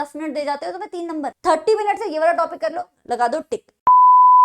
10 minute दे जाते हो तुम्हें 3 नंबर, 30 मिनट से ये वाला टॉपिक कर लो, लगा दो टिक।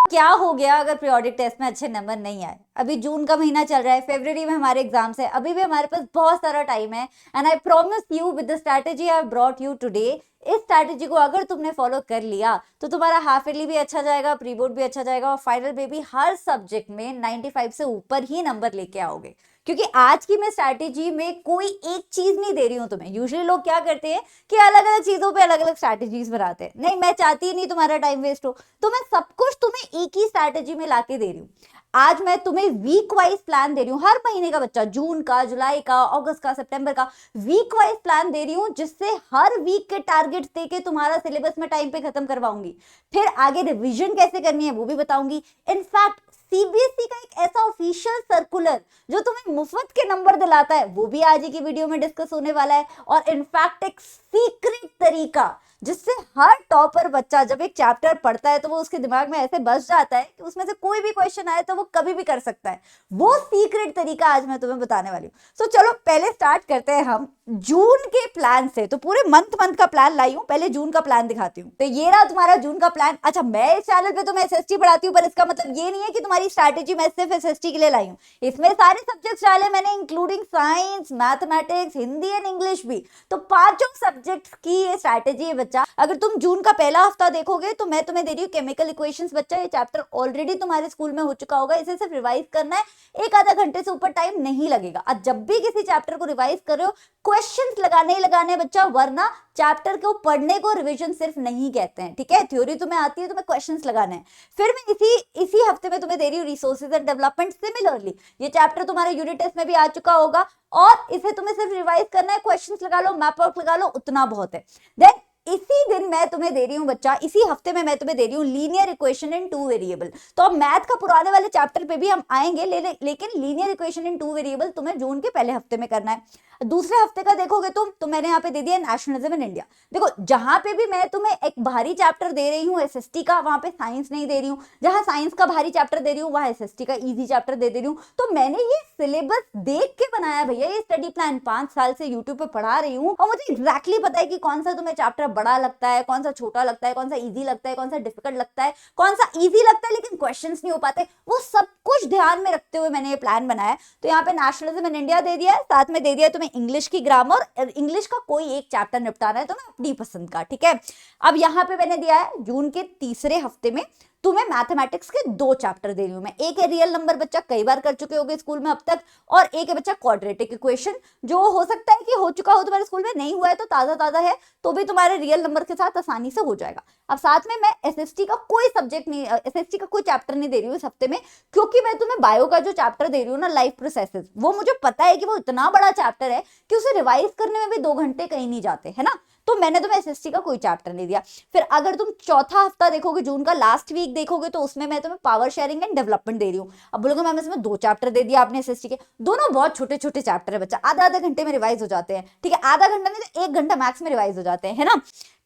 क्या हो गया अगर पीरियोडिक टेस्ट में अच्छे नंबर नहीं आए? अभी जून का महीना चल रहा है, फरवरी में हमारे एग्जाम्स है, अभी भी हमारे पास बहुत सारा टाइम है। And I promise you with the strategy I have brought you today, इस स्ट्रैटेजी को अगर तुमने फॉलो कर लिया तो तुम्हारा हाफ ईयरली भी अच्छा जाएगा, प्री बोर्ड भी अच्छा जाएगा, और फाइनल में भी हर सब्जेक्ट में 95 से ऊपर ही नंबर लेके आओगे। क्योंकि आज की मैं स्ट्रैटेजी में कोई एक चीज नहीं दे रही हूं तुम्हें। यूजुअली लोग क्या करते हैं कि अलग अलग चीजों पे अलग अलग स्ट्रैटेजीज बनाते हैं। नहीं, मैं चाहती नहीं तुम्हारा टाइम वेस्ट हो, तो मैं सब कुछ तुम्हें एक ही स्ट्रैटेजी में लाके दे रही हूँ। आज मैं तुम्हें वीक वाइज प्लान दे रही हूँ, हर महीने का बच्चा, जून का, जुलाई का, अगस्त का, सितंबर का, वीक वाइज प्लान दे रही हूँ, जिससे हर वीक के टारगेट्स देके तुम्हारा सिलेबस में टाइम पे खत्म करवाऊंगी। फिर आगे रिवीजन कैसे करनी है वो भी बताऊंगी। इनफैक्ट सीबीएसई का एक ऐसा ऑफिशियल सर्कुलर जो तुम्हें मुफ्त के नंबर दिलाता है वो भी आज ही की वीडियो में डिस्कस होने वाला है। और इनफैक्ट एक सीक्रेट तरीका जिससे हर टॉपर बच्चा जब एक चैप्टर पढ़ता है तो वो उसके दिमाग में ऐसे बस जाता है कि उसमें से कोई भी क्वेश्चन आए तो वो कभी भी कर सकता है। वो सीक्रेट तरीका आज मैं तुम्हें बताने वाली हूँ। सो चलो पहले स्टार्ट करते हैं हम जून के प्लान से। तो पूरे मंथ का प्लान लाई हूँ, पहले जून का प्लान दिखाती हूँ। तो ये रहा तुम्हारा जून का प्लान। अच्छा, मैं इस चैनल पे तुम्हें एसएसटी पढ़ाती हूँ, पर इसका मतलब ये नहीं है कि तुम्हारी स्ट्रैटेजी मैं सिर्फ एसएसटी के लिए लाई हूँ। इसमें सारे सब्जेक्ट्स डाले मैंने, including science, mathematics, Hindi and English भी। तो पांचों सब्जेक्ट्स की ये स्ट्रैटेजी है बच्चा। अगर तुम जून का पहला हफ्ता देखोगे तो मैं तुम्हें दे रही हूँ केमिकल इक्वेशंस। बच्चा ये चैप्टर ऑलरेडी तुम्हारे स्कूल में हो चुका होगा, इसे सिर्फ रिवाइज करना है, एक आधा घंटे से ऊपर टाइम नहीं लगेगा। आज जब भी किसी चैप्टर को रिवाइज कर रहे हो, क्वेश्चंस लगाने ही लगाने हैं बच्चा, वरना चैप्टर को पढ़ने को रिवीजन सिर्फ नहीं कहते हैं। ठीक है, थ्योरी तुम्हें आती है, तुम्हें क्वेश्चंस लगाने हैं। फिर मैं इसी हफ्ते में तुम्हें दे रही हूँ रिसोर्सेज एंड डेवलपमेंट। सिमिलरली ये चैप्टर तुम्हारे यूनिट टेस्ट में भी आ चुका होगा और इसे तुम्हें सिर्फ रिवाइज करना है, क्वेश्चंस लगा लो, मैप आउट लगा लो, उतना बहुत है। देन इसी दिन मैं तुम्हें दे रही हूँ बच्चा, इसी हफ्ते में मैं तुम्हें दे रही हूँ लीनियर इक्वेशन इन 2 वेरिएबल। तो अब मैथ का पुराने वाले चैप्टर पे भी हम आएंगे, लेकिन लीनियर इक्वेशन इन 2 वेरिएबल तुम्हें जून के पहले हफ्ते में करना है। दूसरे हफ्ते का देखोगे तुम, तो मैंने यहाँ पे दे दिया नेशनलिज्म इन इंडिया। देखो, जहां पे भी मैं तुम्हें एक भारी चैप्टर दे रही हूँ एसएसटी का, वहां पे साइंस नहीं दे रही हूँ। जहां साइंस का भारी चैप्टर दे रही हूँ वहां एसएसटी का इजी चैप्टर दे रही हूँ। तो मैंने ये सिलेबस देख के बनाया भैया, ये स्टडी प्लान 5 साल से यूट्यूब पे पढ़ा रही हूँ और मुझे एग्जैक्टली पता है कि कौन सा तुम्हें चैप्टर बड़ा लगता है, कौन सा छोटा लगता है, कौन सा इजी लगता है, कौन सा डिफिकल्ट लगता है, कौन सा इजी लगता है लेकिन क्वेश्चंस नहीं हो पाते। वो सब कुछ ध्यान में रखते हुए मैंने ये प्लान बनाया। तो यहाँ पे नेशनलिज्म इन इंडिया दे दिया है, साथ में दे दिया तुम्हें इंग्लिश की ग्रामर। इंग्लिश का कोई एक चैप्टर निपटाना है तुम्हें अपनी पसंद का। ठीक है, अब यहाँ पे मैंने दिया है जून के तीसरे हफ्ते में तुम्हें मैथमेटिक्स के 2 चैप्टर दे रही हूं मैं। एक है रियल नंबर, बच्चा कई बार कर चुके होगे स्कूल में अब तक, और एक है बच्चा क्वाड्रेटिक इक्वेशन, जो हो सकता है कि हो चुका हो तुम्हारे स्कूल में, नहीं हुआ है तो ताजा है, तो भी तुम्हारे रियल नंबर के साथ आसानी से हो जाएगा। अब साथ में मैं एसएसटी का कोई सब्जेक्ट नहीं, एसएसटी का कोई चैप्टर नहीं दे रही हूँ इस हफ्ते में, क्योंकि मैं तुम्हें बायो का जो चैप्टर दे रही हूँ ना, लाइफ प्रोसेसेस, वो मुझे पता है कि वो इतना बड़ा चैप्टर है कि उसे रिवाइज करने में भी 2 घंटे कहीं नहीं जाते, है ना। तो मैंने तुम्हें एसएसटी का कोई चैप्टर नहीं दिया। फिर अगर तुम चौथा हफ्ता देखोगे, जून का लास्ट वीक देखोगे, तो उसमें मैं तुम्हें पावर शेयरिंग एंड डेवलपमेंट दे रही हूँ। अब बोलोगे मैम इसमें 2 चैप्टर दे दिया आपने एसएसटी के, दोनों बहुत छोटे छोटे चैप्टर है बच्चा, आधा घंटे में रिवाइज हो जाते हैं। ठीक है, आधा घंटा नहीं तो 1 घंटा मैक्स में रिवाइज हो जाते हैं, है ना।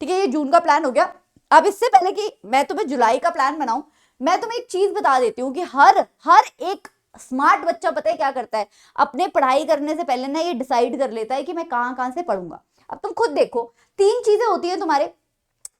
ठीक है, ये जून का प्लान हो गया। अब इससे पहले कि मैं तुम्हें जुलाई का प्लान बनाऊं, मैं तुम्हें एक चीज बता देती हूँ कि हर एक स्मार्ट बच्चा पता है क्या करता है, अपने पढ़ाई करने से पहले ना ये डिसाइड कर लेता है कि मैं कहां से पढ़ूंगा। अब तुम खुद देखो, 3 चीजें होती है तुम्हारे।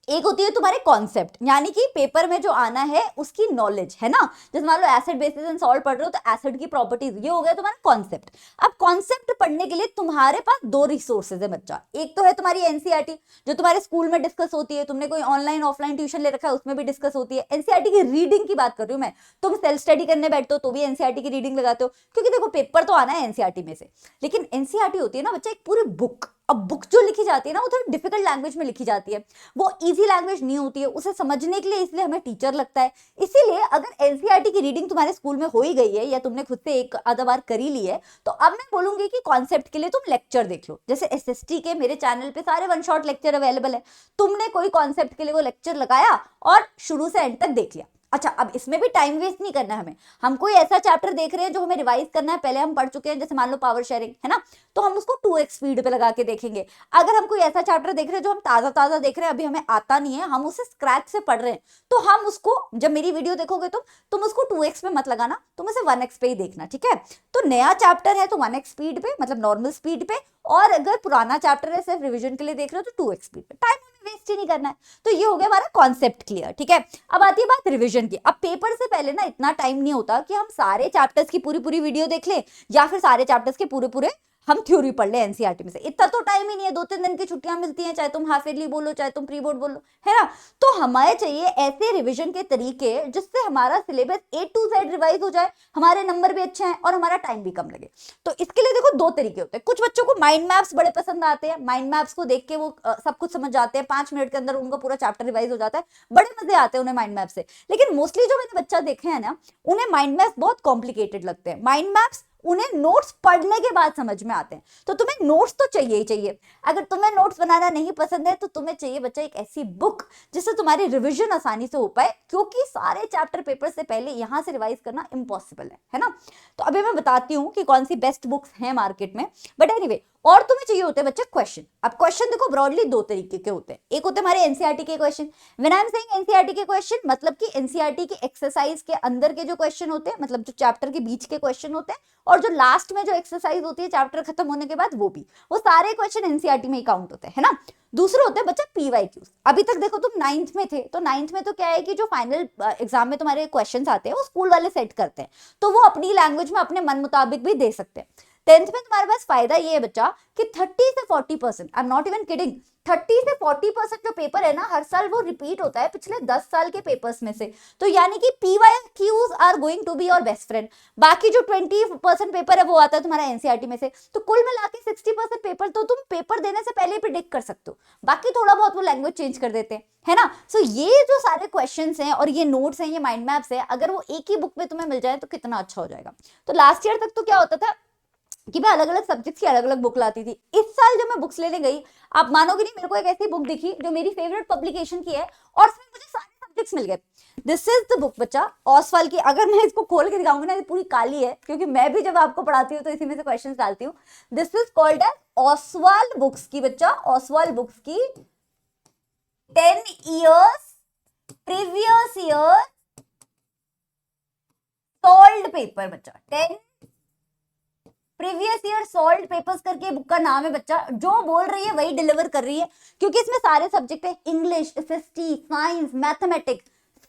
एक होती है तुम्हारे कॉन्सेप्ट, यानी कि पेपर में जो आना है उसकी नॉलेज, है ना। जैसे मान लो एसिड बेसिस एंड सॉल्ट पढ़ रहे हो तो एसिड की प्रॉपर्टीज, ये हो गया तुम्हारा कॉन्सेप्ट। अब कॉन्सेप्ट पढ़ने के लिए तुम्हारे पास 2 रिसोर्सेज है बच्चा। एक तो है तुम्हारी एनसीईआरटी, जो तुम्हारे स्कूल में डिस्कस होती है, तुमने कोई ऑनलाइन ऑफलाइन ट्यूशन ले रखा है उसमें भी डिस्कस होती है। एनसीईआरटी की रीडिंग की बात कर रही हूँ मैं। तुम सेल्फ स्टडी करने बैठते हो तो भी एनसीईआरटी की रीडिंग लगाते हो, क्योंकि देखो पेपर तो आना है एनसीईआरटी में से, लेकिन एनसीईआरटी होती है ना बच्चा एक पूरी बुक। अब बुक जो लिखी जाती है ना वो थोड़ी डिफिकल्ट लैंग्वेज में लिखी जाती है, वो इजी लैंग्वेज नहीं होती है, उसे समझने के लिए इसलिए हमें टीचर लगता है। इसीलिए अगर एनसीईआरटी की रीडिंग तुम्हारे स्कूल में हो ही गई है या तुमने खुद से एक आधा बार करी ली है, तो अब मैं बोलूंगी कि कॉन्सेप्ट के लिए तुम लेक्चर देख लो। जैसे एसएसटी के मेरे चैनल पे सारे 1 शॉट लेक्चर अवेलेबल है, तुमने कोई कॉन्सेप्ट के लिए वो लेक्चर लगाया और शुरू से एंड तक देख लिया। अच्छा, अब इसमें भी टाइम वेस्ट नहीं करना है हम कोई ऐसा चैप्टर देख रहे हैं जो हमें रिवाइज करना है, पहले हम पढ़ चुके हैं, जैसे मान लो पावर शेयरिंग, है ना, तो हम उसको 2x स्पीड पे लगा के देखेंगे। अगर हम कोई ऐसा चैप्टर देख रहे हैं जो हम ताजा देख रहे हैं, अभी हमें आता नहीं है, हम उसे स्क्रैच से पढ़ रहे हैं, तो हम उसको, जब मेरी वीडियो देखोगे तुम उसको 2x पे मत लगाना, तुम उसे 1x पे ही देखना। ठीक है, तो नया चैप्टर है तो 1x स्पीड पे, मतलब नॉर्मल स्पीड पे, और अगर पुराना चैप्टर है सिर्फ रिविजन के लिए देख रहे हो तो 2x स्पीड पे। टाइम वेस्ट ही नहीं करना है। तो ये हो गया हमारा कॉन्सेप्ट क्लियर, ठीक है। अब आती है बात रिवीजन की। अब पेपर से पहले ना इतना टाइम नहीं होता कि हम सारे चैप्टर्स की पूरी पूरी वीडियो देख लें या फिर सारे चैप्टर्स के पूरे पूरे हम थ्योरी पढ़ ले एनसीईआरटी में से। इतना तो टाइम ही नहीं है, 2-3 दिन की छुट्टियां मिलती हैं, चाहे तुम हाफ ईयरली बोलो चाहे तुम प्री बोर्ड बोलो, है ना। तो हमें चाहिए ऐसे रिवीजन के तरीके जिससे हमारा syllabus A to Z revise हो जाए, हमारे नंबर भी अच्छे हैं और हमारा टाइम भी कम लगे। तो इसके लिए देखो 2 तरीके होते हैं। कुछ बच्चों को माइंड मैप्स बड़े पसंद आते हैं, माइंड मैप्स को देख के वो सब कुछ समझ जाते हैं, 5 मिनट के अंदर उनका पूरा चैप्टर रिवाइज हो जाता है, बड़े मजे आते हैं उन्हें माइंड मैप से। लेकिन मोस्टली जो मैंने बच्चा देखे हैं ना, उन्हें माइंड मैप्स बहुत कॉम्प्लिकेटेड लगते हैं। माइंड मैप्स उन्हें नोट्स पढ़ने के बाद समझ में आते हैं। तो तुम्हें नोट्स तो चाहिए ही चाहिए। अगर तुम्हें नोट्स बनाना नहीं पसंद है तो तुम्हें चाहिए बच्चा एक ऐसी बुक जिससे तुम्हारी रिवीजन आसानी से हो पाए, क्योंकि सारे चैप्टर पेपर से पहले यहां से रिवाइज करना इम्पॉसिबल है ना। तो अभी मैं बताती हूँ कि कौन सी बेस्ट बुक्स हैं मार्केट में, बट एनीवे। और तुम्हें चाहिए होते हैं बच्चे क्वेश्चन। अब क्वेश्चन देखो ब्रॉडली 2 तरीके के होते हैं। एक होते हैं हमारे एनसीईआरटी के question. When I am saying NCERT के क्वेश्चन, मतलब कि एनसीईआरटी के एक्सरसाइज के अंदर के जो क्वेश्चन होते हैं, मतलब जो चैप्टर के बीच के क्वेश्चन होते हैं, और जो लास्ट में जो एक्सरसाइज होती है चैप्टर खत्म होने के बाद, वो भी, वो सारे क्वेश्चन एनसीईआरटी में ही काउंट होते हैं, है ना। दूसरे होते हैं बच्चा पीवाईक्यूज। अभी तक देखो तुम 9th में थे, तो 9th में तो क्या है कि जो फाइनल एग्जाम में तुम्हारे क्वेश्चंस आते हैं वो स्कूल वाले सेट करते हैं, तो वो अपनी लैंग्वेज में अपने मन मुताबिक भी दे सकते हैं। 10th में तुम्हारे पास फायदा ये है बच्चा कि 30 से 40%, I am not even kidding, 30 से 40% जो पेपर है ना हर साल वो रिपीट होता है पिछले 10 साल के पेपर्स में से। तो यानी कि PYQs are going to be your best friend. बाकी जो 20% पेपर है वो आता है तुम्हारा एनसीईआरटी में से। तो कुल मिला के 60% पेपर तो तुम पेपर देने से पहले प्रिडिक्ट कर सकते हो, बाकी थोड़ा बहुत वो लैंग्वेज चेंज कर देते हैं, है ना। सो ये जो सारे क्वेश्चंस हैं और ये नोट्स हैं, ये माइंड मैप्स है, अगर वो एक ही बुक में तुम्हें मिल जाए तो कितना अच्छा हो जाएगा। तो लास्ट ईयर तक तो क्या होता था कि मैं अलग अलग सब्जेक्ट्स की अलग अलग बुक लाती थी। इस साल जब मैं बुक्स लेने गई, आप मानोगे नहीं, मेरे को एक ऐसी बुक दिखी जो मेरी फेवरेट पब्लिकेशन की है और इसमें मुझे सारे सब्जेक्ट्स मिल गए। दिस इज द बुक बच्चा, ओसवाल की। अगर मैं इसको खोल के दिखाऊंगी ना, ये पूरी काली है, क्योंकि मैं भी जब आपको पढ़ाती हूँ तो इसी में से क्वेश्चंस डालती हूँ। This is called as Oswal books की बच्चा, ओसवाल बुक्स की 10 years previous year solved paper बच्चा। 10 प्रीवियस ईयर सॉल्व्ड पेपर्स करके बुक का नाम है बच्चा। जो बोल रही है वही डिलीवर कर रही है, क्योंकि इसमें सारे सब्जेक्ट है, इंग्लिश, एसएसटी, साइंस, मैथमेटिक्स,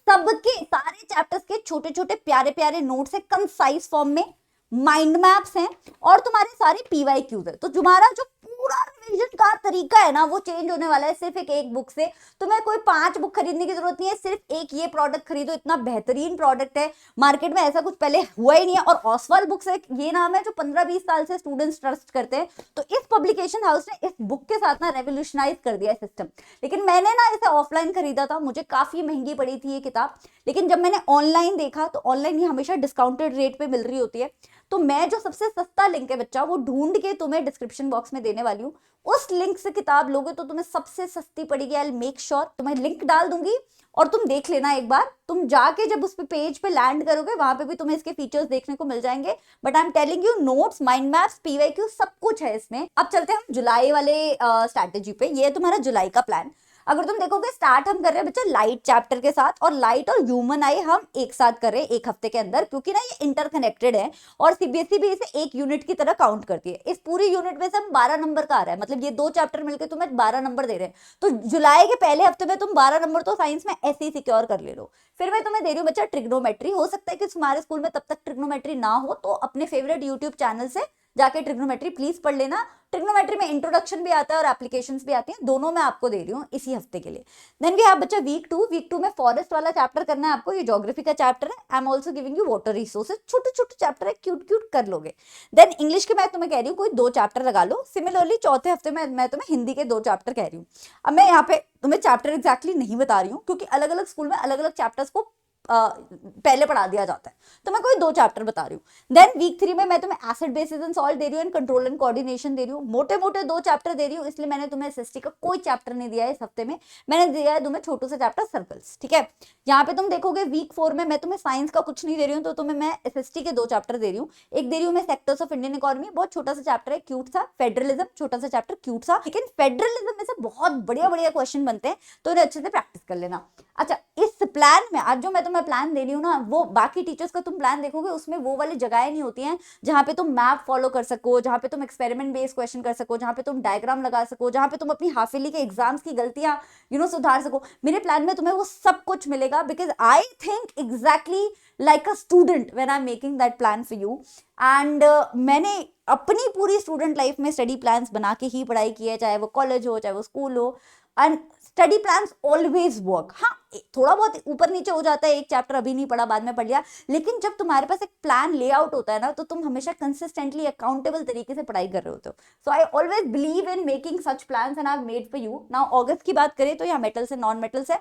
सबके सारे चैप्टर्स के छोटे छोटे प्यारे प्यारे नोट्स है, कंसाइज फॉर्म में, माइंड मैप्स हैं और तुम्हारे सारे पीवाईक्यूज है। तो तुम्हारा जो पूरा रिवीजन का तरीका है ना वो चेंज होने वाला है सिर्फ एक बुक से। तुम्हें कोई 5 बुक खरीदने की जरूरत नहीं है, सिर्फ एक ये प्रोडक्ट खरीदो, इतना बेहतरीन प्रोडक्ट है, मार्केट में ऐसा कुछ पहले हुआ ही नहीं है। और ओसवाल बुक्स एक ये नाम है जो 15-20 साल से स्टूडेंट्स ट्रस्ट करते हैं। तो इस पब्लिकेशन हाउस ने इस बुक के साथ ना रेवोल्यूशनाइज कर दिया सिस्टम। लेकिन मैंने ना इसे ऑफलाइन खरीदा था, मुझे काफी महंगी पड़ी थी ये किताब, लेकिन जब मैंने ऑनलाइन देखा तो ऑनलाइन ये हमेशा डिस्काउंटेड रेट पे मिल रही होती है। तो मैं जो सबसे सस्ता लिंक है बच्चा वो ढूंढ के तुम्हें डिस्क्रिप्शन बॉक्स में देने वाली हूँ। उस लिंक से किताब लोगे तो तुम्हें सबसे सस्ती पड़ेगी। आई मेक श्योर, तुम्हें लिंक डाल दूंगी और तुम देख लेना एक बार। तुम जाके जब उस पेज पे लैंड करोगे वहां पे भी तुम्हें इसके फीचर्स देखने को मिल जाएंगे। But I am telling you, notes, mind maps, PYQ सब कुछ है इसमें। अब चलते हैं हम जुलाई वाले स्ट्रैटेजी पे। ये है तुम्हारा जुलाई का प्लान। अगर तुम देखोगे स्टार्ट हम कर रहे हैं बच्चा लाइट चैप्टर के साथ, और लाइट और ह्यूमन आई हम एक साथ कर रहे हैं एक हफ्ते के अंदर, क्योंकि ना ये इंटरकनेक्टेड है और सीबीएसई भी इसे एक यूनिट की तरह काउंट करती है। इस पूरी यूनिट में से हम 12 नंबर का आ रहा है, मतलब ये 2 चैप्टर मिलकर तुम्हें 12 नंबर दे रहे हैं। तो जुलाई के पहले हफ्ते में तुम 12 नंबर तो साइंस में ऐसे ही सिक्योर कर ले लो। फिर मैं तुम्हें दे रही हूँ बच्चा ट्रिग्नोमेट्री। हो सकता है कि तुम्हारे स्कूल में तब तक ट्रिग्नोमेट्री ना हो, तो अपने फेवरेट यूट्यूब चैनल से जाके ट्रिग्नोमेट्री प्लीज पढ़ लेना। ट्रिग्नोमेट्री में इंट्रोडक्शन भी आता है और एप्लीकेशंस भी आती हैं, दोनों मैं आपको दे रही हूँ इसी हफ्ते के लिए। देन वी हैव बच्चा वीक 2 में फॉरेस्ट वाला चैप्टर करना है आपको, ये ज्योग्राफी का चैप्टर है। I am also giving you water resources, छोटे छोटे चैप्टर है, क्यूट क्यूट कर लोगे। देन इंग्लिश के मैं तुम्हें कह रही हूँ कोई 2 चैप्टर लगा लो। सिमिलरली चौथे हफ्ते में मैं तुम्हें हिंदी के 2 चैप्टर कह रही हूँ। अब मैं यहाँ पे तुम्हें चैप्टर एग्जैक्टली नहीं बता रही हूँ, क्योंकि अलग अलग स्कूल में अलग अलग चैप्टर्स को पहले पढ़ा दिया जाता है, तो मैं कोई 2 चैप्टर बता रही हूँ। देन वीक 3 में मैं तुम्हें एसिड बेसिस एंड सॉल्ट दे रही हूँ एंड कंट्रोल एंड कोऑर्डिनेशन दे रही हूँ। मोटे मोटे 2 चैप्टर दे रही हूँ, इसलिए मैंने तुम्हें एसएसटी का कोई चैप्टर नहीं दिया है इस हफ्ते में। मैंने दिया है तुम्हें छोटू सा चैप्टर सर्कल्स, ठीक है। यहाँ पे तुम देखोगे वीक 4 में मैं तुम्हें साइंस का कुछ नहीं दे रही हूँ, तो तुम्हें मैं एसएसटी के 2 चैप्टर दे रही हूँ। एक दे रही हूँ मैं सेक्टर्स ऑफ इंडियन इकोनॉमी, बहुत छोटा सा चैप्टर है, क्यूट सा। फेडरलिज्म, छोटा सा चैप्टर, क्यूट सा, लेकिन फेडरलिज्म में से बहुत बढ़िया बढ़िया क्वेश्चन बनते हैं, तो इन्हें अच्छे से प्रैक्टिस कर लेना। अच्छा, इस प्लान में आज जो मैं तुम्हें प्लान दे रही हूँ ना, वो बाकी टीचर्स का तुम प्लान देखोगे उसमें वो वाली जगहें नहीं होती हैं जहाँ पे तुम मैप फॉलो कर सको, जहाँ पे तुम एक्सपेरिमेंट बेस्ड क्वेश्चन कर सको, जहाँ पे तुम डायग्राम लगा सको, जहाँ पे तुम अपनी हाफ ईयरली के एग्जाम्स की गलतियां सुधार सको। मेरे प्लान में तुम्हें वो सब कुछ मिलेगा, because I think exactly like a student when I am making that plan for you. And मैंने अपनी पूरी स्टूडेंट लाइफ में स्टडी प्लान्स बना के ही पढ़ाई की है, चाहे वो कॉलेज हो चाहे वो स्कूल हो, and study plans always work. हाँ, थोड़ा बहुत ऊपर नीचे हो जाता है, एक चैप्टर अभी नहीं पढ़ा बाद में पढ़ लिया, लेकिन जब तुम्हारे पास एक प्लान लेआउट होता है ना, तो तुम हमेशा कंसिस्टेंटली अकाउंटेबल तरीके से पढ़ाई कर रहे होते हो। So I always believe in making such plans and I have made for you. Now अगस्त की बात करें तो यहाँ मेटल से नॉन मेटल से,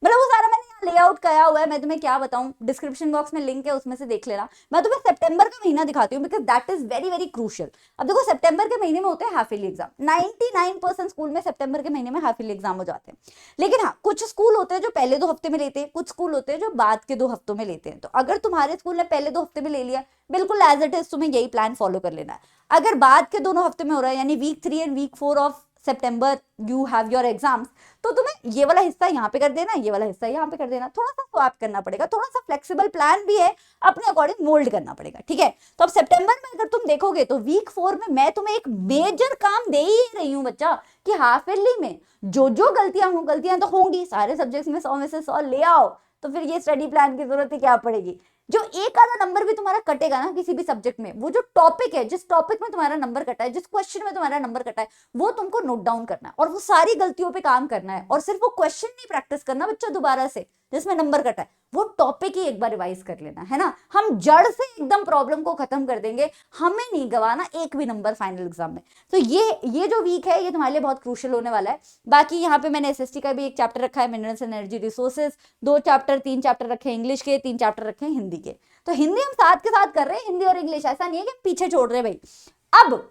मतलब वो सारा मैंने यहाँ लेआउट किया हुआ है, मैं तुम्हें क्या बताऊं, डिस्क्रिप्शन बॉक्स में लिंक है उसमें से देख लेना। मैं तुम्हें सितंबर का महीना दिखाती हूँ because that is very very crucial. अब देखो सितंबर के महीने में होते हैं हाफ ईयरली एग्जाम, 99% स्कूल में सितंबर के महीने में हाफ ईयरली एग्जाम हो जाते हैं। लेकिन हाँ, कुछ स्कूल होते हैं जो पहले 2 हफ्ते में लेते हैं, कुछ स्कूल होते हैं जो बाद के 2 हफ्तों में लेते हैं। तो अगर तुम्हारे स्कूल ने पहले 2 हफ्ते में ले लिया, बिल्कुल एज इट इज तुम्हें यही प्लान फॉलो कर लेना है। अगर बाद के दोनों हफ्ते में हो रहा है, यानी week 3 and week 4 of September you have your exams, तो तुम्हें ये वाला हिस्सा यहाँ पे कर देना, ये वाला हिस्सा यहाँ पे कर देना, थोड़ा सा स्वैप करना पड़ेगा, थोड़ा सा फ्लेक्सिबल प्लान भी है, अपने अकॉर्डिंग मोल्ड करना पड़ेगा, ठीक है। तो अब सितंबर में अगर तुम देखोगे तो वीक 4 में मैं तुम्हें एक मेजर काम दे ही रही हूँ बच्चा, कि हाफ ईयरली में जो जो गलतियां तो होंगी, सारे सब्जेक्ट्स में 100 में से 100 ले आओ, तो फिर ये स्टडी प्लान की जरूरत ही क्या पड़ेगी। जो एक आधा नंबर भी तुम्हारा कटेगा ना किसी भी सब्जेक्ट में, वो जो टॉपिक है, जिस टॉपिक में तुम्हारा नंबर कटा है, जिस क्वेश्चन में तुम्हारा नंबर कटा है, वो तुमको नोट डाउन करना है और वो सारी गलतियों पे काम करना है, और सिर्फ वो क्वेश्चन नहीं प्रैक्टिस करना बच्चा दोबारा से जिसमें नंबर कटा है, वो टॉपिक ही एक बार रिवाइज कर लेना है ना। हम जड़ से एकदम प्रॉब्लम को खत्म कर देंगे, हमें नहीं गवाना एक भी नंबर फाइनल एग्जाम में। तो ये जो वीक है ये तुम्हारे लिए बहुत क्रूशियल होने वाला है। बाकी यहाँ पे मैंने एसएसटी का भी एक चैप्टर रखा है, minerals and energy resources, 3 chapter रखे हैं इंग्लिश के, 3 चैप्टर रखे हैं हिंदी के। तो हिंदी हम साथ के साथ कर रहे हैं, हिंदी और इंग्लिश, ऐसा नहीं है कि पीछे छोड़ रहे भाई। अब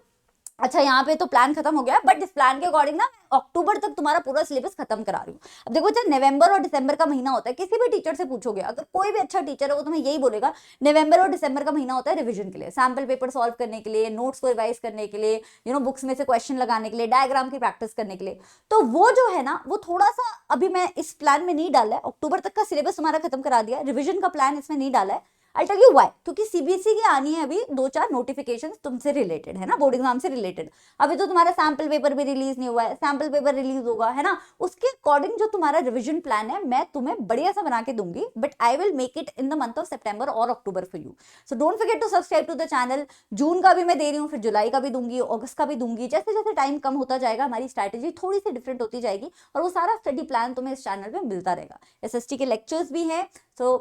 अच्छा, यहाँ पे तो प्लान खत्म हो गया, बट इस प्लान के अकॉर्डिंग ना मैं अक्टूबर तक तुम्हारा पूरा सिलेबस खत्म करा रही हूँ। अब देखो, जब नवंबर और दिसंबर का महीना होता है, किसी भी टीचर से पूछोगे, अगर कोई भी अच्छा टीचर है वो तुम्हें यही बोलेगा, नवंबर और दिसंबर का महीना होता है रिवीजन के लिए, सैम्पल पेपर सॉल्व करने के लिए, नोट्स को रिवाइज करने के लिए, बुक्स में से क्वेश्चन लगाने के लिए, डायग्राम की प्रैक्टिस करने के लिए। तो वो जो है ना, वो थोड़ा सा अभी मैं इस प्लान में नहीं डाला है, अक्टूबर तक का सिलेबस तुम्हारा खत्म करा दिया, रिविजन का प्लान इसमें नहीं डाला है। आई टेल यू व्हाई, क्योंकि सीबीएसई की आनी है अभी 2-4 नोटिफिकेशन तुमसे रिलेटेड, है ना, बोर्ड एग्जाम से रिलेटेड। अभी तो तुम्हारा सैम्पल पेपर भी रिलीज नहीं हुआ है, सैम्पल पेपर रिलीज होगा, है ना, उसके अकॉर्डिंग जो तुम्हारा रिवीजन प्लान है मैं तुम्हें बढ़िया सा बना के दूंगी, but I will make it in the month of सितंबर और अक्टूबर for you. So don't forget to subscribe to the channel. जून का भी मैं दे रही हूँ, फिर जुलाई का भी दूंगी, अगस्त का भी दूंगी, जैसे जैसे टाइम कम होता जाएगा हमारी स्ट्रैटेजी थोड़ी सी डिफरेंट होती जाएगी, और वो सारा स्टडी प्लान तुम्हें इस चैनल पे मिलता रहेगा। एसएसटी के लेक्चर्स भी हैं, सो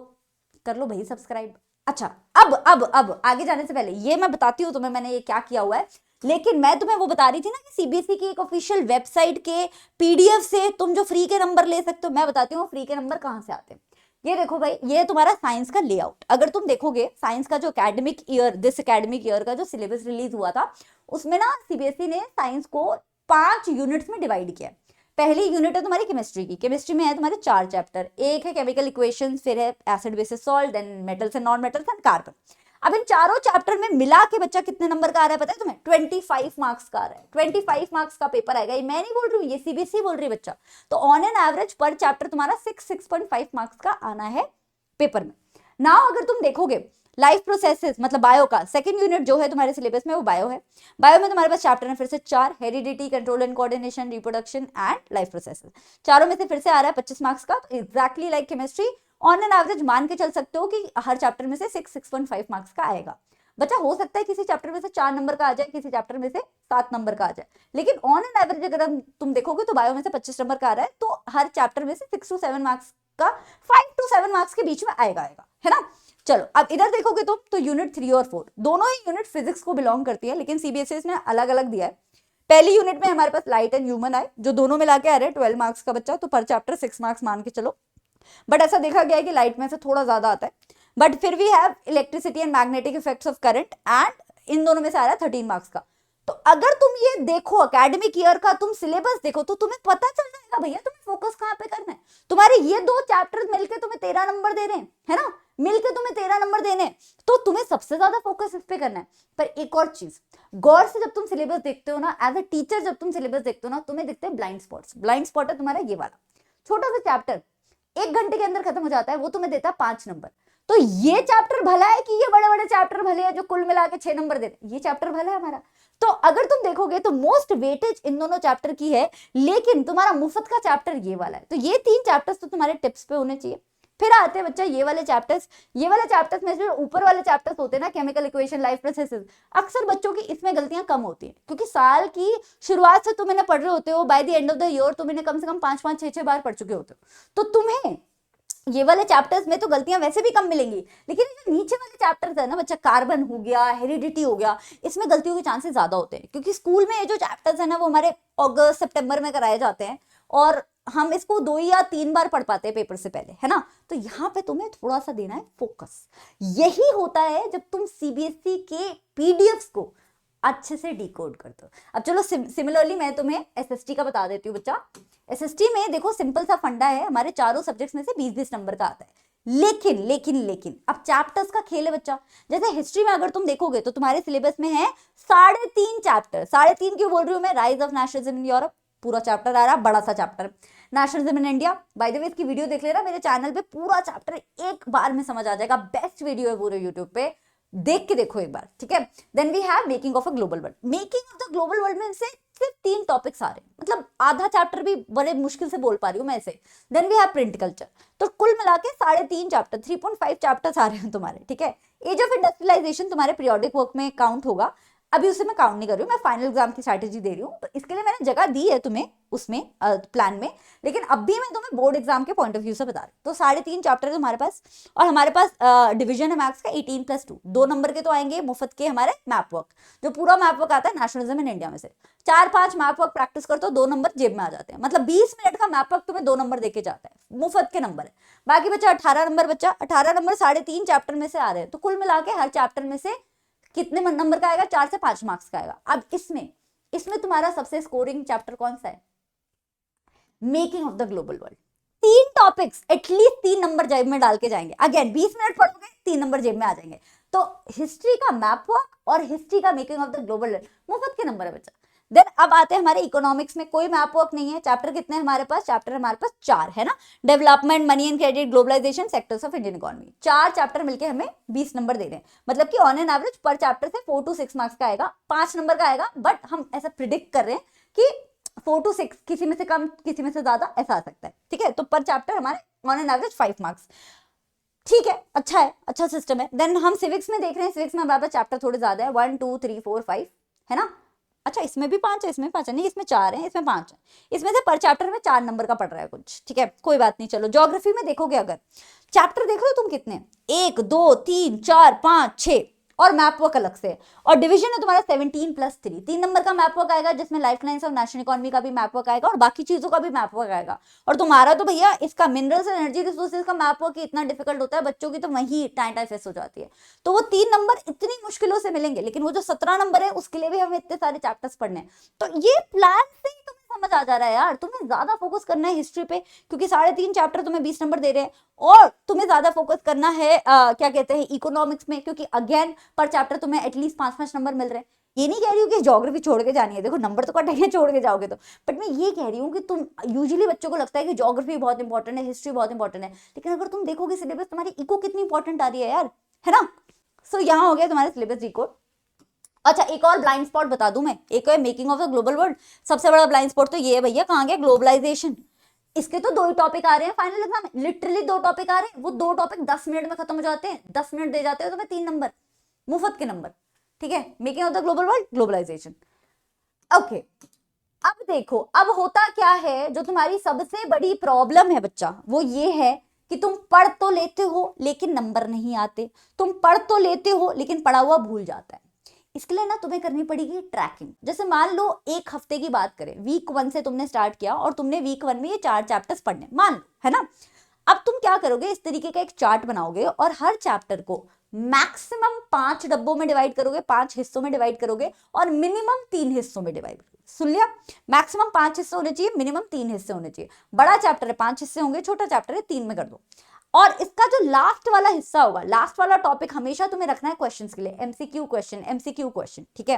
कर लो भाई सब्सक्राइब। अच्छा, अब आगे जाने से पहले ये मैं बताती हूँ तुम्हें मैंने ये क्या किया हुआ है, लेकिन मैं तुम्हें वो बता रही थी ना कि सीबीएसई की एक ऑफिशियल वेबसाइट के पीडीएफ से तुम जो फ्री के नंबर ले सकते हो, मैं बताती हूँ फ्री के नंबर कहाँ से आते हैं। ये देखो भाई, ये तुम्हारा साइंस का लेआउट। अगर तुम देखोगे साइंस का जो academic year, this academic year का जो सिलेबस रिलीज हुआ था, उसमें ना सीबीएसई ने साइंस को 5 यूनिट्स में डिवाइड किया। पहली यूनिट है तुम्हारी केमिस्ट्री की, केमिस्ट्री में है तुम्हारे 4 चैप्टर, एक है केमिकल इक्वेशंस, फिर है acid bases salt, then metals and non metals and carbon. अब इन चारों चैप्टर में मिला के बच्चा कितने नंबर का आ रहा है पता है तुम्हें? 25 मार्क्स का आ रहा है। 25 मार्क्स का पेपर आएगा, ये मैं नहीं बोल रही हूँ, ये सीबीएसई बोल रही है बच्चा। तो ऑन एन एवरेज पर चैप्टर तुम्हारा 6.5 मार्क्स का आना है पेपर में। नाउ अगर तुम देखोगे लाइफ प्रोसेसेस मतलब बायो का सेकंड यूनिट जो है तुम्हारे सिलेबस में वो बायो है। बायो में तुम्हारे पास चैप्टर है फिर से 4, heredity, control and coordination, reproduction and life processes. चारों में से फिर से आ रहा है 25 मार्क्स का। तो exactly like chemistry, on an average मान के चल सकते हो कि हर चैप्टर में से 6.5 मार्क्स का आएगा। बच्चा हो सकता है किसी चैप्टर में से 4 नंबर का आ जाए, किसी चैप्टर में से 7 नंबर का आ जाए, लेकिन ऑन एन एवरेज अगर तुम देखोगे तो बायो में से 25 नंबर का आ रहा है, तो हर चैप्टर में से 6 to 7 मार्क्स का 5 to 7 मार्क्स के बीच में आएगा, है ना। चलो अब इधर देखोगे तुम तो यूनिट 3 और 4 दोनों ही यूनिट फिजिक्स को बिलोंग करती है, लेकिन सीबीएसई ने अलग अलग दिया है। पहली यूनिट में हमारे पास लाइट एंड ह्यूमन आए, जो दोनों मिला के आ रहे हैं 12 मार्क्स का बच्चा, तो पर चैप्टर 6 मार्क्स मान के चलो। बट ऐसा देखा गया है कि लाइट में से थोड़ा ज्यादा आता है, बट फिर we have electricity and magnetic effects of current, and इन दोनों में से आ रहा है 13 मार्क्स का। तो अगर तुम ये देखो एकेडमिक ईयर का तुम सिलेबस देखो तो तुम्हें पता चल जाएगा भैया तुम्हें फोकस कहाँ पे करना है। तुम्हारे ये 2 चैप्टर्स मिलके तुम्हें 13 नंबर दे रहे हैं, है ना, मिलके तुम्हें 13 नंबर देने, तो तुम्हें सबसे ज्यादा फोकस इस पे करना है। पर एक और चीज, गौर से जब तुम सिलेबस देखते हो ना, एज अ टीचर जब तुम सिलेबस देखते हो ना, तुम्हें दिखते हैं ब्लाइंड स्पॉट्स। ब्लाइंड स्पॉट है तुम्हारा ये वाला छोटा सा चैप्टर, 1 घंटे के अंदर खत्म हो जाता है, वो तुम्हें देता है 5 नंबर। तो ये चैप्टर भला है कि ये बड़े बड़े चैप्टर भले हैं जो कुल मिला के 6 नंबर देते, ये चैप्टर भला है हमारा। तो अगर तुम देखोगे तो मोस्ट वेटेज इन दोनों चैप्टर की है, लेकिन तुम्हारा मुफ्त का चैप्टर ये वाला है। तो ये 3 चैप्टर्स तो तुम्हारे टिप्स पे होने चाहिए। फिर आते हैं बच्चा ये वाले चैप्टर्स में जो ऊपर वाले चैप्टर्स होते हैं ना, केमिकल इक्वेशन, लाइफ प्रोसेसेस, अक्सर बच्चों की इसमें गलतियां कम होती हैं, क्योंकि साल की शुरुआत से तुम इन्हें पढ़ रहे होते हो, by the end of the year तुम इन्हें कम से कम 5-5, 6-6 बार पढ़ चुके होते हो। तो तुम्हें ये वाले चैप्टर्स में तो गलतियां वैसे भी कम मिलेंगी, लेकिन जो नीचे वाले चैप्टर्स है ना बच्चा, कार्बन हो गया, हेरिडिटी हो गया, इसमें गलतियों के चांसेस ज्यादा होते हैं, क्योंकि स्कूल में ये जो चैप्टर्स है ना वो हमारे अगस्त सितंबर में कराए जाते हैं, और हम इसको 2 या 3 बार पढ़ पाते हैं पेपर से पहले, है ना। तो यहाँ पे तुम्हें थोड़ा सा देना है फोकस। यही होता है जब तुम सीबीएसई के पीडीएफ्स को अच्छे से डिकोड कर दो। अब चलो सिमिलरली मैं तुम्हें एसएसटी का बता देती हूँ बच्चा। एसएसटी में देखो सिंपल सा फंडा है, हमारे चारों सब्जेक्ट्स में से 20-20 नंबर का आता है, लेकिन अब चैप्टर्स का खेल है बच्चा। जैसे हिस्ट्री में अगर तुम देखोगे तो तुम्हारे सिलेबस में है 3.5 चैप्टर। 3.5 क्यों बोल रही हूँ मैं? Rise of nationalism in Europe पूरा चैप्टर आ रहा है, बड़ा सा chapter. Nationalism in India, by the way इसकी वीडियो देख लेना मेरे चैनल पे, पूरा चैप्टर एक बार में समझ आ जाएगा, बेस्ट वीडियो है पूरे यूट्यूब पे, देख के देखो एक बार, ठीक है। Then we have making of a global world. Making of the global world में से सिर्फ 3 टॉपिक्स आ रहे हैं, मतलब आधा चैप्टर भी बड़े मुश्किल से बोल पा रही हूँ मैं इसे। Then we have print culture. तो कुल मिला के 3.5 चैप्टर, 3.5 चैप्टर्स आ रहे हैं तुम्हारे, ठीक है। एज ऑफ इंडस्ट्रियलाइजेशन तुम्हारे पीरियोडिक वर्क में काउंट होगा, अभी उसे मैं काउंट नहीं कर रही हूँ, मैं फाइनल एग्जाम की स्ट्रैटेजी दे रही हूँ, तो इसके लिए मैंने जगह दी है तुम्हें उसमें प्लान में, लेकिन अब भी मैं तुम्हें बोर्ड एग्जाम के पॉइंट ऑफ व्यू से बता रही हूँ। तो 3.5 चैप्टर है तुम्हारे पास, और हमारे पास डिवीजन है मैथ्स का 18+2, 2 नंबर के तो आएंगे मुफ्त के हमारे मैप वर्क, जो पूरा मैप वर्क आता है नेशनलिज्म इन इंडिया में से। 4-5 मैप वर्क प्रैक्टिस करते हो, 2 नंबर जेब में आ जाते हैं, मतलब 20 मिनट का मैप वर्क तुम्हें 2 नंबर देके जाता है, मुफ्त के नंबर है। बाकी बच्चा 18 नंबर, बच्चा 18 नंबर 3.5 चैप्टर में से आ रहे हैं, तो कुल मिला के हर चैप्टर में से कितने नंबर का आएगा? 4 से 5 मार्क्स का आएगा। अब इसमें तुम्हारा सबसे स्कोरिंग चैप्टर कौन सा है? Making of the global world. 3 topics at least 3 number जेब में डाल के जाएंगे। अगेन 20 मिनट पढ़ोगे, 3 नंबर जेब में आ जाएंगे। तो हिस्ट्री का मैप वर्क और हिस्ट्री का making of the global world मुफ्त के नंबर है बच्चा। देन अब आते हैं हमारे इकोनॉमिक्स में, कोई मैप वर्क नहीं है। चैप्टर कितने हमारे पास? चैप्टर हमारे पास 4 है ना, development, money and credit, globalization, sectors of Indian economy. 4 chapter मिलके हमें 20 नंबर दे रहे हैं, मतलब कि ऑन एन एवरेज पर चैप्टर से 4 to 6 मार्क्स का आएगा, 5 नंबर का आएगा, बट हम ऐसा प्रिडिक्ट कर रहे हैं कि 4 to 6, किसी में से कम किसी में से ज्यादा ऐसा आ सकता है, ठीक है। तो पर चैप्टर हमारे ऑन एन एवरेज 5 मार्क्स, ठीक है, अच्छा है, अच्छा सिस्टम है। देन हम सिविक्स में देख रहे हैं, सिविक्स में हमारे पास चैप्टर थोड़े ज्यादा है, 1 2 3 4 5 है ना। अच्छा इसमें भी 5 है, इसमें 5 है, नहीं इसमें 4 है, इसमें 5 है, इसमें से पर चैप्टर में 4 नंबर का पड़ रहा है कुछ, ठीक है, कोई बात नहीं। चलो ज्योग्राफी में देखोगे, अगर चैप्टर देख रहे हो तुम कितने, 1 2 3 4 5 6, और मैप वर्क अलग से, और डिवीजन है तुम्हारा 17+3, 3 नंबर का मैप वर्क आएगा, जिसमें life lines of national economy का भी मैप वर्क आएगा, और बाकी चीजों का भी मैप वर्क आएगा। और तुम्हारा तो भैया इसका मिनरल्स एंड एनर्जी रिसोर्सेज का मैप वर्क इतना डिफिकल्ट होता है, बच्चों की तो वही टाइम फेस हो जाती है। तो वो 3 नंबर इतनी मुश्किलों से मिलेंगे, लेकिन वो जो 17 नंबर है उसके लिए भी हमें इतने सारे चैप्टर्स पढ़ने हैं। तो ये प्लान से ही तुम्हें समझ आ जा रहा है यार, तुम्हें ज्यादा फोकस करना है हिस्ट्री पे, क्योंकि 3.5 चैप्टर तुम्हें 20 नंबर दे रहे हैं, और तुम्हें ज्यादा फोकस करना है क्या कहते हैं इकोनॉमिक्स में, क्योंकि अगेन पर चैप्टर तुम्हें एटलीस्ट 5-5 नंबर मिल रहे हैं। ये नहीं कह रही हूँ कि ज्योग्राफी छोड़ के जानी है, देखो नंबर तो कटेंगे छोड़ के जाओगे तो, बट मैं ये कह रही हूँ कि तुम यूजुअली बच्चों को लगता है कि ज्योग्राफी बहुत इंपॉर्टेंट है, हिस्ट्री बहुत इंपॉर्टेंट है, लेकिन अगर तुम देखोगे सिलेबस तुम्हारी इको कितनी इंपॉर्टेंट आ रही है यार, है ना। सो यहाँ हो गया तुम्हारा सिलेबस रिकॉर्ड। अच्छा एक और ब्लाइंड स्पॉट बता दूं मैं, एक है making of the global world, सबसे बड़ा ब्लाइंड स्पॉट तो ये है भैया, कहाँ गया ग्लोबलाइजेशन। इसके तो 2 ही टॉपिक आ रहे हैं फाइनल एग्जाम में, लिटरली 2 टॉपिक आ रहे हैं, वो 2 टॉपिक 10 मिनट में खत्म हो जाते हैं, 10 मिनट दे जाते हो तो मैं 3 नंबर मुफ्त के नंबर, ठीक है। Making of the global world, globalization, okay. अब देखो अब होता क्या है, जो तुम्हारी सबसे बड़ी प्रॉब्लम है बच्चा, वो ये है कि तुम पढ़ तो लेते हो लेकिन नंबर नहीं आते, तुम पढ़ तो लेते हो लेकिन पढ़ा हुआ भूल जाता है। इसके लिए ना तुम्हें करनी पड़ेगी ट्रैकिंग। जैसे मान लो 1 हफ्ते की बात करें, वीक 1 से तुमने स्टार्ट किया और तुमने वीक 1 में ये 4 चैप्टर्स पढ़ने, मान लो, है ना। अब तुम क्या करोगे, इस तरीके का एक चार्ट बनाओगे और हर चैप्टर को मैक्सिमम 5 डब्बों में डिवाइड करोगे, 5 हिस्सों में डिवाइड करोगे, और मिनिमम 3 हिस्सों में डिवाइड करोगे। सुन लिया, मैक्सिमम 5 हिस्से होने चाहिए, मिनिमम 3 हिस्से होने चाहिए। बड़ा चैप्टर है 5 हिस्से होंगे, छोटा चैप्टर है 3 में कर दो। और इसका जो लास्ट वाला हिस्सा होगा, लास्ट वाला टॉपिक हमेशा तुम्हें रखना है क्वेश्चंस के लिए, एमसीक्यू क्वेश्चन, एमसीक्यू क्वेश्चन, ठीक है।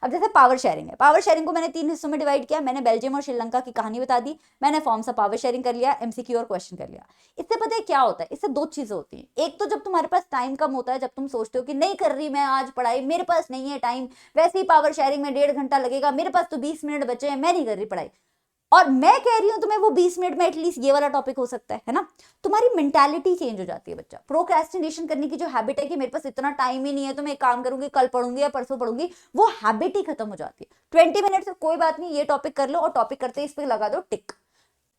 अब जैसे पावर शेयरिंग है, पावर शेयरिंग को मैंने 3 हिस्सों में डिवाइड किया, मैंने बेल्जियम और श्रीलंका की कहानी बता दी, मैंने फॉर्म्स ऑफ पावर शेयरिंग कर लिया, एमसीक्यू और क्वेश्चन कर लिया। इससे पता है क्या होता है, इससे 2 चीजें होती हैं। एक तो जब तुम्हारे पास टाइम कम होता है, जब तुम सोचते हो कि नहीं कर रही मैं आज पढ़ाई, मेरे पास नहीं है टाइम, वैसे ही पावर शेयरिंग में 1.5 घंटा लगेगा, मेरे पास तो 20 मिनट बचे हैं, मैं नहीं कर रही पढ़ाई, और मैं कह रही हूं तुम्हें वो 20 मिनट में एटलीस्ट ये वाला टॉपिक हो सकता है ना। तुम्हारी मेंटालिटी चेंज हो जाती है बच्चा। प्रोक्रेस्टिनेशन करने की जो हैबिट है कि मेरे पास इतना टाइम ही नहीं है तो मैं एक काम करूंगी, कल पढ़ूंगी या परसों पढ़ूंगी, वो हैबिट ही खत्म हो जाती है। 20 मिनट से कोई बात नहीं, ये टॉपिक कर लो और टॉपिक करते ही इस पे लगा दो टिक।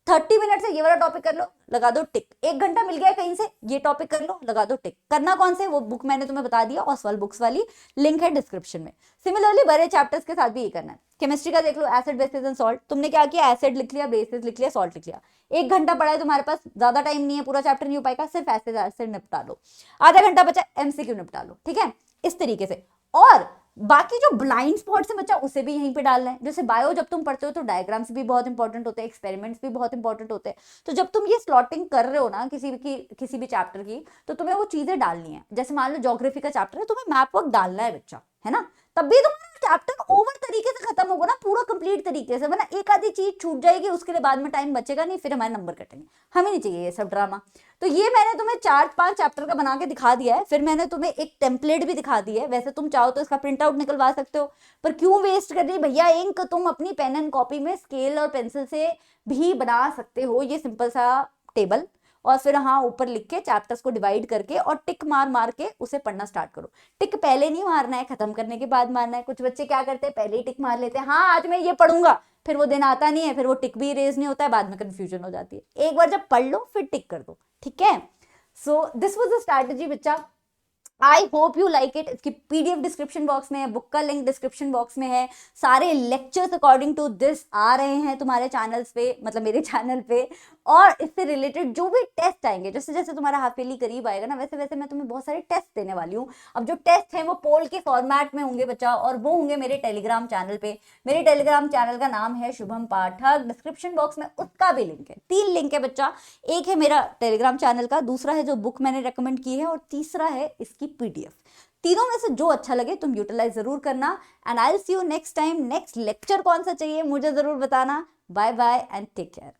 30 मिनट से ये वाला टॉपिक कर लो, लगा दो टिक। 1 घंटा मिल गया कहीं से, ये टॉपिक कर लो, लगा दो टिक। करना कौन से, वो बुक मैंने तुम्हें बता दिया, ऑसवाल्ड बुक्स वाली, लिंक है डिस्क्रिप्शन में। सिमिलरली बड़े चैप्टर्स के साथ भी ये करना है। केमिस्ट्री का देख लो, एसिड बेसिस एंड सॉल्ट, तुमने क्या किया, एसिड लिख लिया, बेसिस लिख लिया, सॉल्ट लिख लिया। 1 घंटा पढ़ा है तुम्हारे पास, ज्यादा टाइम नहीं है, पूरा चैप्टर नहीं हो पाएगा, सिर्फ एसिड निपटा लो। आधा घंटा बचा, एमसीक्यू निपटा लो, ठीक है, इस तरीके से। और बाकी जो ब्लाइंड स्पॉट्स है बच्चा, उसे भी यहीं पे डालना है। जैसे बायो जब तुम पढ़ते हो तो डायग्राम्स भी बहुत इंपॉर्टेंट होते हैं, एक्सपेरिमेंट्स भी बहुत इंपॉर्टेंट होते हैं। तो जब तुम ये स्लॉटिंग कर रहे हो ना किसी भी चैप्टर की, तो तुम्हें वो चीजें डालनी है। जैसे मान लो ज्योग्राफी का चैप्टर है, तुम्हें मैप वर्क डालना है बच्चा, है ना, तब भी तुम्हारा चैप्टर ओवर तरीके से खत्म होगा ना, पूरा कंप्लीट तरीके से, वरना एक आधी चीज छूट जाएगी, उसके लिए बाद में टाइम बचेगा नहीं, फिर हमारे नंबर कटेंगे। हमें नहीं चाहिए ये सब ड्रामा। तो ये मैंने तुम्हें 4-5 चैप्टर का बना के दिखा दिया है, फिर मैंने तुम्हें एक टेम्पलेट भी दिखा दी है। वैसे तुम चाहो तो इसका प्रिंट आउट निकलवा सकते हो, पर क्यों वेस्ट कर रही भैया इंक, तुम अपनी पेन एंड कॉपी में स्केल और पेंसिल से भी बना सकते हो ये सिंपल सा टेबल, और फिर हाँ ऊपर लिख के चैप्टर्स को डिवाइड करके और टिक मार मार के उसे पढ़ना स्टार्ट करो। टिक पहले नहीं मारना है, खत्म करने के बाद मारना है। कुछ बच्चे क्या करते हैं, पहले ही टिक मार लेते हैं, हाँ आज मैं ये पढ़ूंगा, फिर वो दिन आता नहीं है, फिर वो टिक भी इरेज नहीं होता है, बाद में कंफ्यूजन हो जाती है। एक बार जब पढ़ लो फिर टिक कर दो, ठीक है। So this was the strategy बच्चा, I hope you like it. इसकी पीडीएफ डिस्क्रिप्शन बॉक्स में है, बुक का लिंक डिस्क्रिप्शन बॉक्स में है, सारे लेक्चर्स अकॉर्डिंग टू दिस आ रहे हैं तुम्हारे चैनल्स पे, मतलब मेरे चैनल पे। और इससे रिलेटेड जो भी टेस्ट आएंगे, जैसे जैसे तुम्हारा हाफ ईयरली करीब आएगा ना, वैसे वैसे मैं तुम्हें बहुत सारे टेस्ट देने वाली हूँ। अब जो टेस्ट हैं वो पोल के फॉर्मेट में होंगे बच्चा, और वो होंगे मेरे टेलीग्राम चैनल पे। मेरे टेलीग्राम चैनल का नाम है शुभम पाठक, डिस्क्रिप्शन बॉक्स में उसका भी लिंक है। 3 लिंक है बच्चा, एक है मेरा टेलीग्राम चैनल का, दूसरा है जो बुक मैंने रेकमेंड की है, और तीसरा है इसकी पीडीएफ। तीनों में से जो अच्छा लगे तुम यूटिलाइज जरूर करना। And I will see you next time. Next lecture कौन सा चाहिए मुझे जरूर बताना। Bye bye and take care.